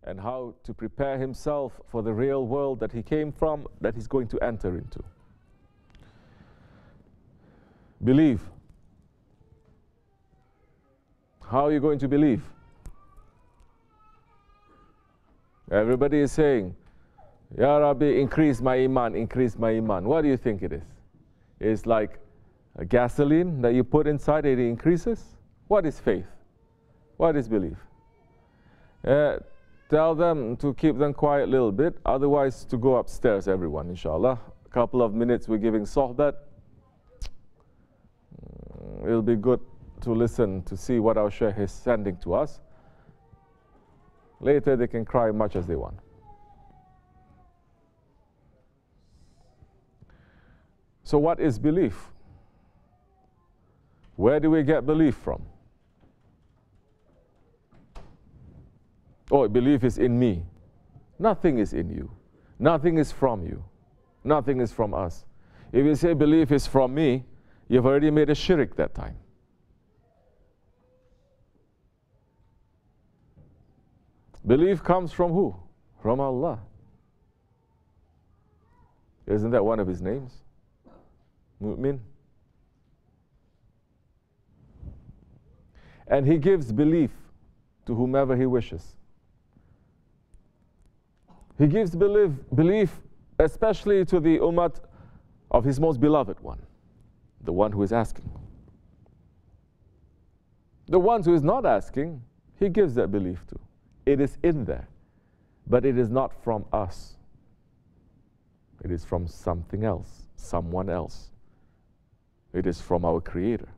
and how to prepare himself for the real world that he came from, that he's going to enter into. Believe. How are you going to believe? Everybody is saying, Ya Rabbi, increase my iman, increase my iman. What do you think it is? It's like a gasoline that you put inside, it increases? What is faith? What is belief? Tell them to keep them quiet a little bit, otherwise to go upstairs, everyone, inshallah. A couple of minutes we're giving sohbat. It'll be good to listen, to see what our Shaykh is sending to us. Later they can cry much as they want. So what is belief? Where do we get belief from? Oh, belief is in me. Nothing is in you. Nothing is from you. Nothing is from us. If you say belief is from me, you've already made a shirk that time. Belief comes from who? From Allah. Isn't that one of His names? Mu'min. And He gives belief to whomever He wishes. He gives belief especially to the ummah of His most beloved one, the one who is asking. The ones who is not asking, He gives that belief to. It is in there, but it is not from us. It is from something else, someone else. It is from our Creator.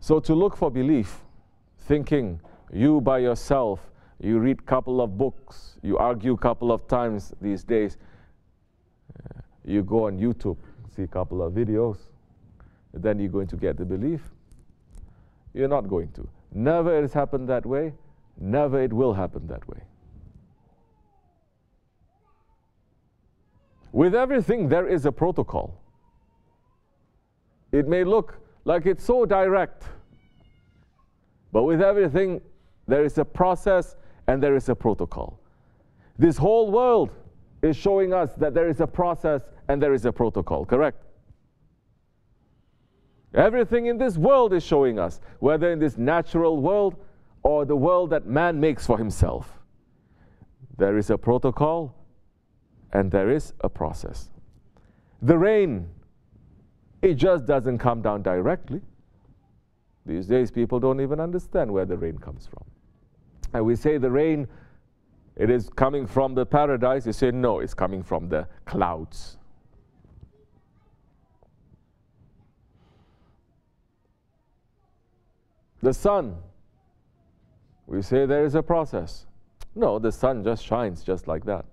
So to look for belief, thinking you by yourself, you read a couple of books, you argue a couple of times these days, you go on YouTube, see a couple of videos, then you're going to get the belief. You're not going to. Never it has happened that way, never it will happen that way. With everything there is a protocol. It may look like it's so direct, but with everything there is a process and there is a protocol. This whole world is showing us that there is a process and there is a protocol, correct? Everything in this world is showing us, whether in this natural world or the world that man makes for himself. There is a protocol and there is a process. The rain, it just doesn't come down directly. These days people don't even understand where the rain comes from. And we say the rain, it is coming from the paradise. You say no, it's coming from the clouds. The sun, we say there is a process. No, the sun just shines just like that.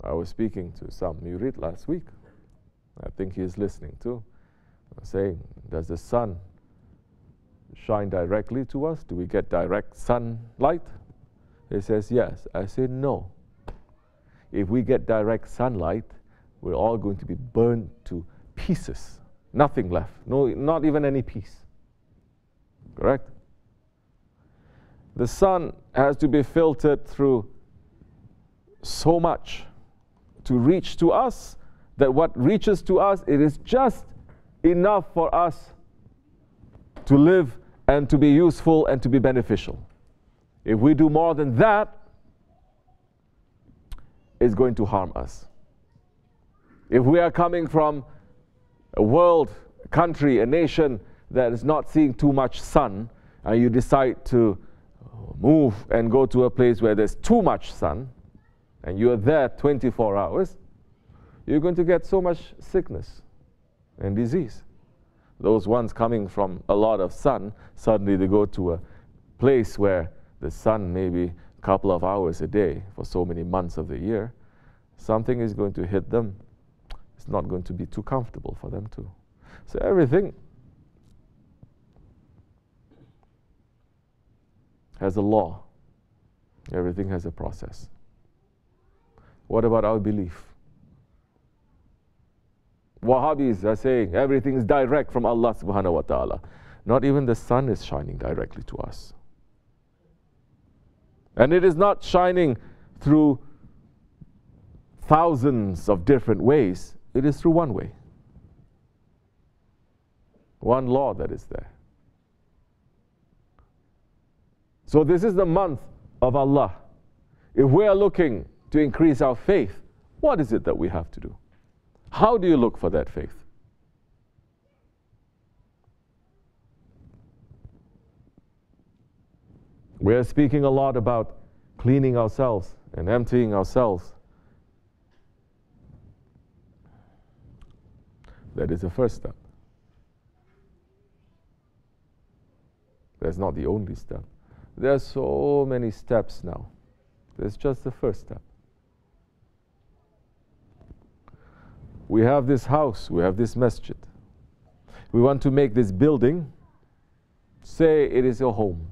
I was speaking to some murid last week. I think he is listening too. Saying, does the sun shine directly to us? Do we get direct sunlight? He says, yes. I say, no. If we get direct sunlight, we're all going to be burned to pieces. Nothing left. No, not even any piece. Correct? The sun has to be filtered through so much to reach to us, that what reaches to us, it is just enough for us to live and to be useful and to be beneficial. If we do more than that, it's going to harm us. If we are coming from a world, a country, a nation that is not seeing too much sun, and you decide to move and go to a place where there's too much sun, and you're there 24 hours, you're going to get so much sickness and disease. Those ones coming from a lot of sun, suddenly they go to a place where the sun maybe a couple of hours a day for so many months of the year, something is going to hit them. It's not going to be too comfortable for them too. So everything has a law. Everything has a process. What about our belief? Wahhabis are saying everything is direct from Allah subhanahu wa ta'ala. Not even the sun is shining directly to us. And it is not shining through thousands of different ways. It is through one way. One law that is there. So this is the month of Allah. If we are looking to increase our faith, what is it that we have to do? How do you look for that faith? We are speaking a lot about cleaning ourselves and emptying ourselves. That is the first step. That's not the only step. There are so many steps now. That's just the first step. We have this house, we have this masjid. We want to make this building, say it is your home.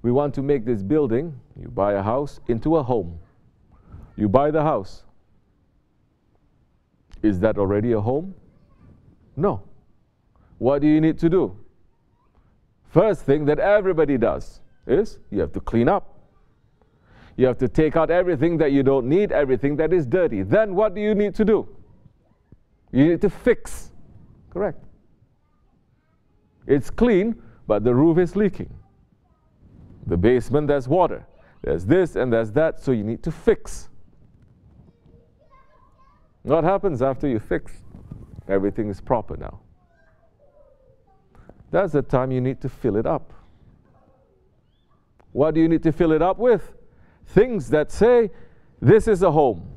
We want to make this building, you buy a house, into a home. You buy the house. Is that already a home? No. What do you need to do? First thing that everybody does is you have to clean up. You have to take out everything that you don't need, everything that is dirty. Then what do you need to do? You need to fix. Correct. It's clean, but the roof is leaking. The basement, there's water. There's this and there's that, so you need to fix. What happens after you fix? Everything is proper now. That's the time you need to fill it up. What do you need to fill it up with? Things that say, this is a home.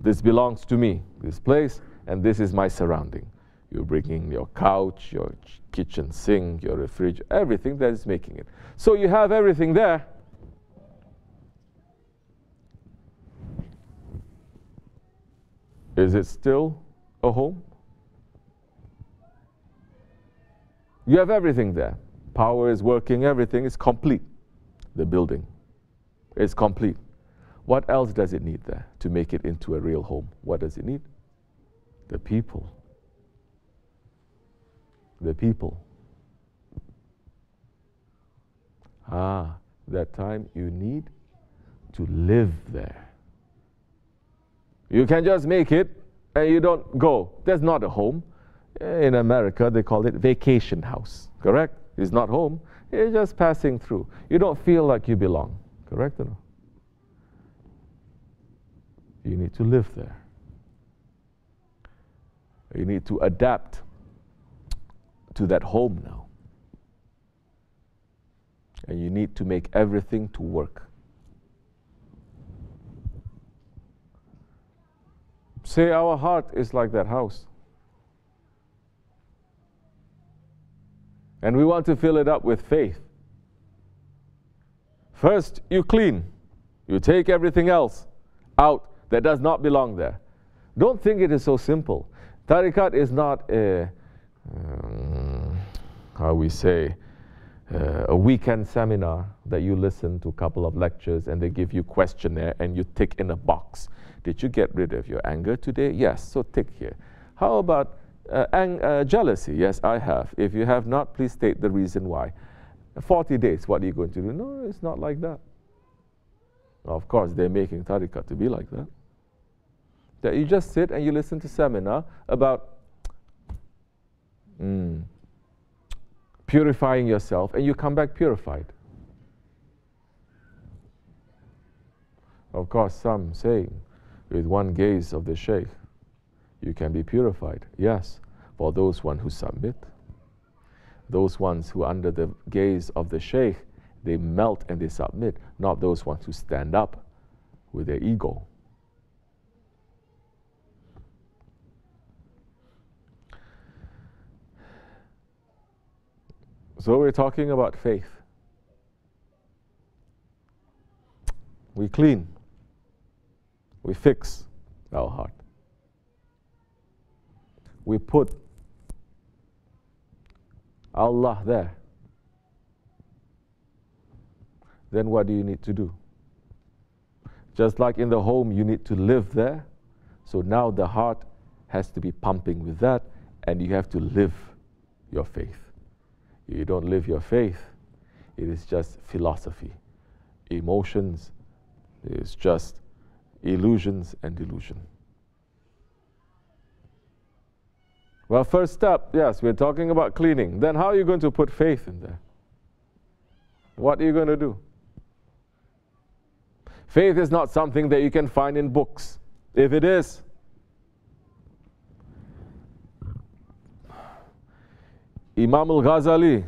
This belongs to me, this place, and this is my surrounding. You're bringing your couch, your kitchen sink, your refrigerator, everything that is making it. So you have everything there. Is it still a home? You have everything there. Power is working, everything is complete. The building is complete. What else does it need there to make it into a real home? What does it need? The people. The people. That time you need to live there. You can just make it and you don't go. That's not a home. In America, they call it vacation house. Correct? It's not home. You're just passing through. You don't feel like you belong. Correct or no? You need to live there. You need to adapt to that home now. And you need to make everything to work. Say our heart is like that house. And we want to fill it up with faith. First, you clean. You take everything else out that does not belong there. Don't think it is so simple. Tariqat is not a weekend seminar that you listen to a couple of lectures and they give you questionnaire and you tick in a box. Did you get rid of your anger today? Yes, so tick here. How about jealousy? Yes, I have. If you have not, please state the reason why. 40 days, what are you going to do? No, it's not like that. Of course, they're making tariqat to be like that. That you just sit and you listen to seminar about purifying yourself and you come back purified. Of course, some say with one gaze of the Sheikh, you can be purified. Yes, for those ones who submit. Those ones who under the gaze of the Sheikh, they melt and they submit, not those ones who stand up with their ego. So we're talking about faith. We clean. We fix our heart. We put Allah there. Then what do you need to do? Just like in the home, you need to live there. So now the heart has to be pumping with that, and you have to live your faith. You don't live your faith. It is just philosophy. Emotions is just illusions and delusion. Well, first step, yes, we're talking about cleaning. Then how are you going to put faith in there? What are you going to do? Faith is not something that you can find in books. If it is, Imam al-Ghazali,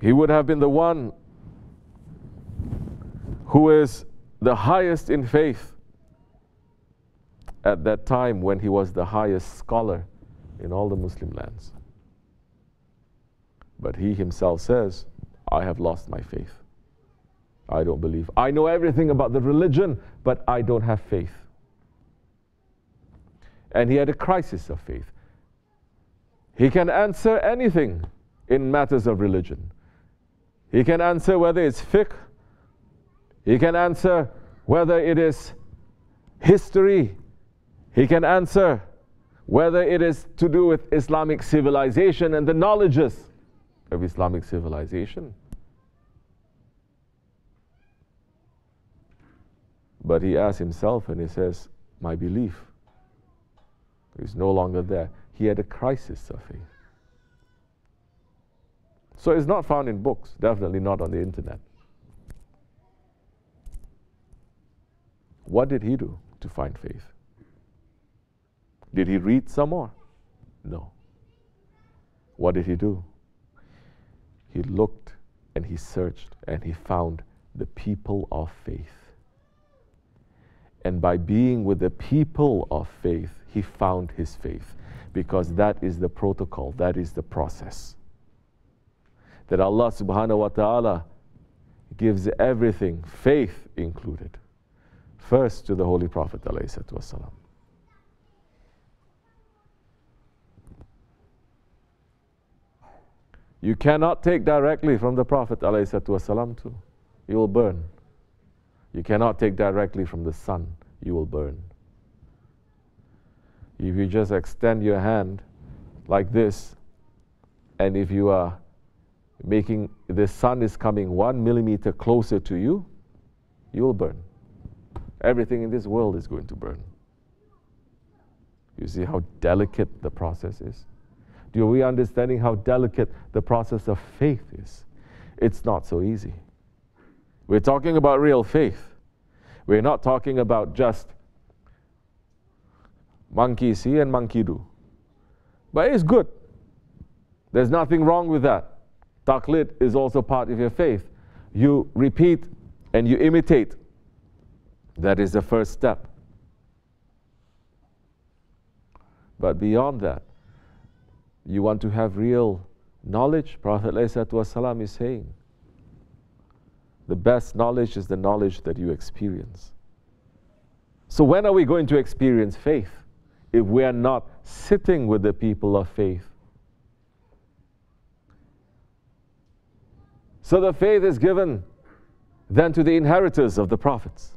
he would have been the one who is the highest in faith at that time when he was the highest scholar in all the Muslim lands. But he himself says, I have lost my faith. I don't believe. I know everything about the religion, but I don't have faith. And he had a crisis of faith. He can answer anything in matters of religion. He can answer whether it's fiqh. He can answer whether it is history. He can answer whether it is to do with Islamic civilization and the knowledges of Islamic civilization. But he asks himself and he says, my belief is no longer there. He had a crisis of faith. So it's not found in books, definitely not on the internet. What did he do to find faith? Did he read some more? No. What did he do? He looked and he searched and he found the people of faith. And by being with the people of faith, he found his faith. Because that is the protocol, that is the process. That Allah subhanahu wa ta'ala gives everything, faith included, first to the Holy Prophet alayhi salatu wasalam. You cannot take directly from the Prophet ﷺ too. You will burn. You cannot take directly from the sun. You will burn. If you just extend your hand like this, and if you are making, the sun is coming 1 millimeter closer to you, you will burn. Everything in this world is going to burn. You see how delicate the process is? Are we understanding how delicate the process of faith is? It's not so easy. We're talking about real faith. We're not talking about just monkey see and monkey do. But it's good. There's nothing wrong with that. Taqlid is also part of your faith. You repeat and you imitate. That is the first step. But beyond that, you want to have real knowledge. Prophet ﷺ is saying, the best knowledge is the knowledge that you experience. So when are we going to experience faith if we are not sitting with the people of faith? So the faith is given then to the inheritors of the prophets,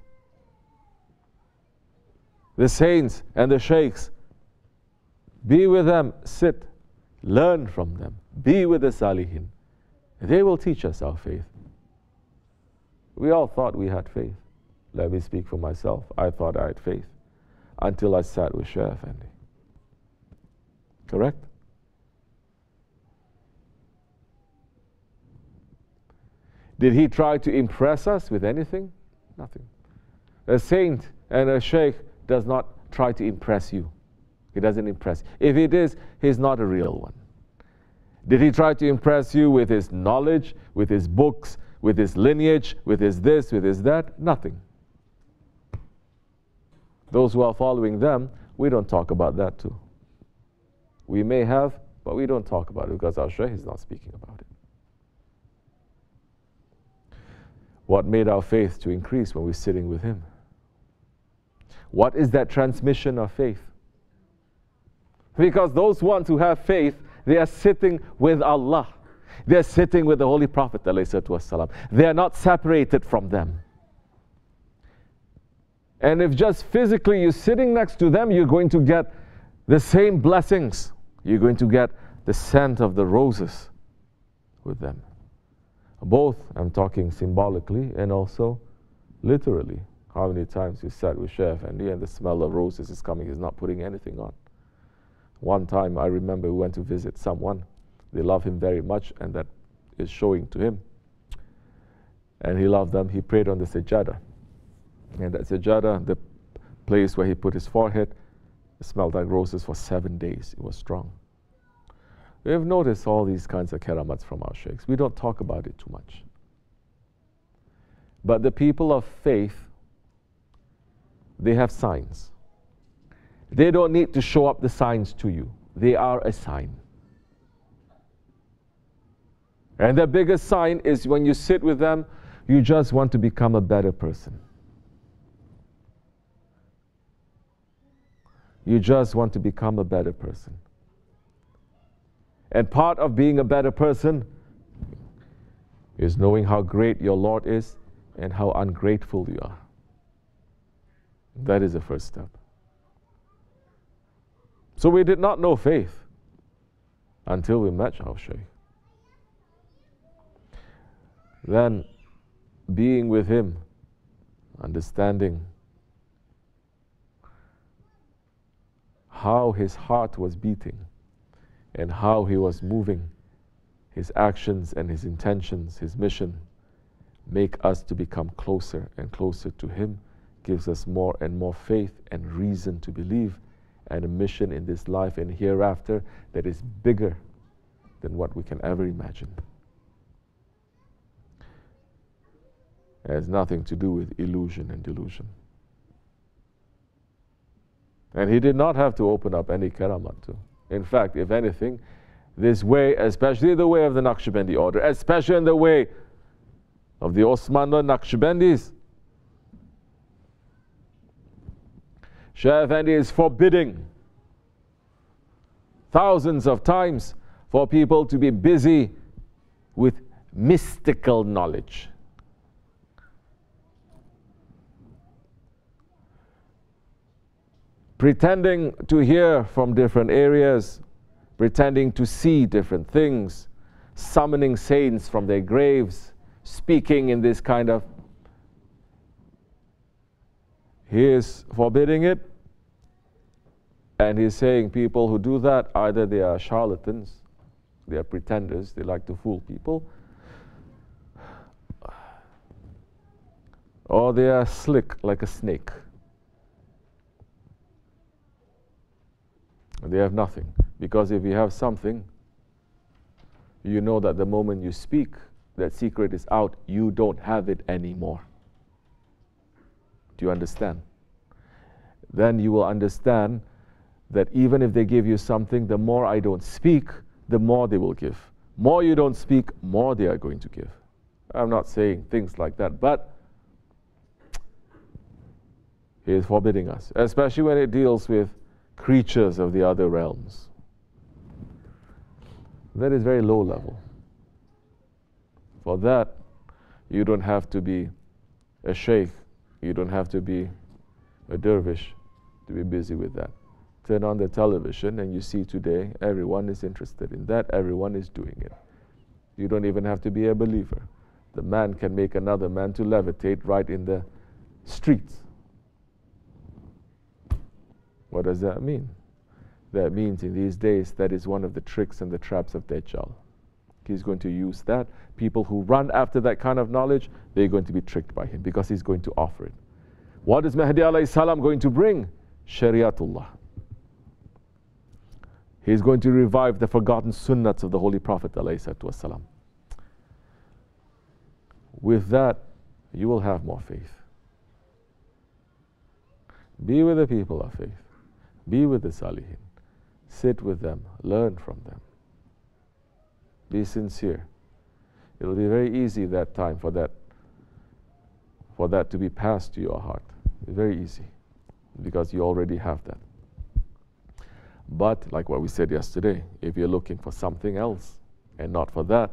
the saints and the shaykhs. Be with them, sit, learn from them, be with the salihin. They will teach us our faith. We all thought we had faith. Let me speak for myself. I thought I had faith until I sat with Shaykh Efendi. Correct? Did he try to impress us with anything? Nothing. A saint and a shaykh does not try to impress you. He doesn't impress. If it is, he's not a real one. Did he try to impress you with his knowledge, with his books, with his lineage, with his this, with his that? Nothing. Those who are following them, we don't talk about that too. We may have, but we don't talk about it because our Shaykh is not speaking about it. What made our faith to increase when we're sitting with him? What is that transmission of faith? Because those ones who have faith, they are sitting with Allah. They are sitting with the Holy Prophet ﷺ. They are not separated from them. And if just physically you're sitting next to them, you're going to get the same blessings You're going to get the scent of the roses with them. Both, I'm talking symbolically and also literally. How many times you sat with Shaykh Efendi and the smell of roses is coming, he's not putting anything on. One time I remember we went to visit someone, they love him very much and that is showing to him. And he loved them, he prayed on the sajada. And that sajada, the place where he put his forehead, it smelled like roses for 7 days, it was strong. We have noticed all these kinds of karamats from our sheikhs. We don't talk about it too much. But the people of faith, they have signs. They don't need to show up the signs to you. They are a sign. And the biggest sign is when you sit with them, you just want to become a better person. You just want to become a better person. And part of being a better person is knowing how great your Lord is and how ungrateful you are. That is the first step. So we did not know faith until we met our Shaykh. Then being with him, understanding how his heart was beating and how he was moving, his actions and his intentions, his mission, make us to become closer and closer to him, gives us more and more faith and reason to believe, and a mission in this life and hereafter that is bigger than what we can ever imagine. It has nothing to do with illusion and delusion. And he did not have to open up any karamat too. In fact, if anything, this way, especially the way of the Nakshibendi order, especially in the way of the Osmanlı Nakshibendis, Shaykh Efendi is forbidding thousands of times for people to be busy with mystical knowledge. Pretending to hear from different areas, pretending to see different things, summoning saints from their graves, speaking in this kind of... He is forbidding it, and he's saying people who do that, either they are charlatans, they are pretenders, they like to fool people, or they are slick like a snake. They have nothing. Because if you have something, you know that the moment you speak, that secret is out, you don't have it anymore. Do you understand? Then you will understand that even if they give you something, the more I don't speak, the more they will give. More you don't speak, more they are going to give. I'm not saying things like that, but he is forbidding us, especially when it deals with creatures of the other realms. That is very low level. For that, you don't have to be a sheikh, you don't have to be a dervish to be busy with that. Turn on the television and you see today everyone is interested in that, everyone is doing it. You don't even have to be a believer. The man can make another man to levitate right in the streets. What does that mean? That means in these days that is one of the tricks and the traps of Dajjal. He's going to use that. People who run after that kind of knowledge, they're going to be tricked by him because he's going to offer it. What is Mahdi alayhi salam going to bring? Shariatullah. He's going to revive the forgotten sunnats of the Holy Prophet alayhi salam. With that, you will have more faith. Be with the people of faith. Be with the Salihin. Sit with them. Learn from them. Be sincere. It will be very easy that time for that to be passed to your heart. It's very easy because you already have that. But like what we said yesterday, if you're looking for something else and not for that,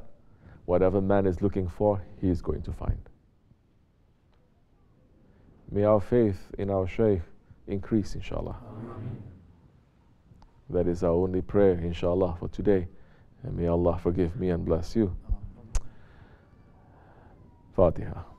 whatever man is looking for, he is going to find. May our faith in our Shaykh increase, inshallah. That is our only prayer, inshallah, for today. And may Allah forgive me and bless you. Fatiha.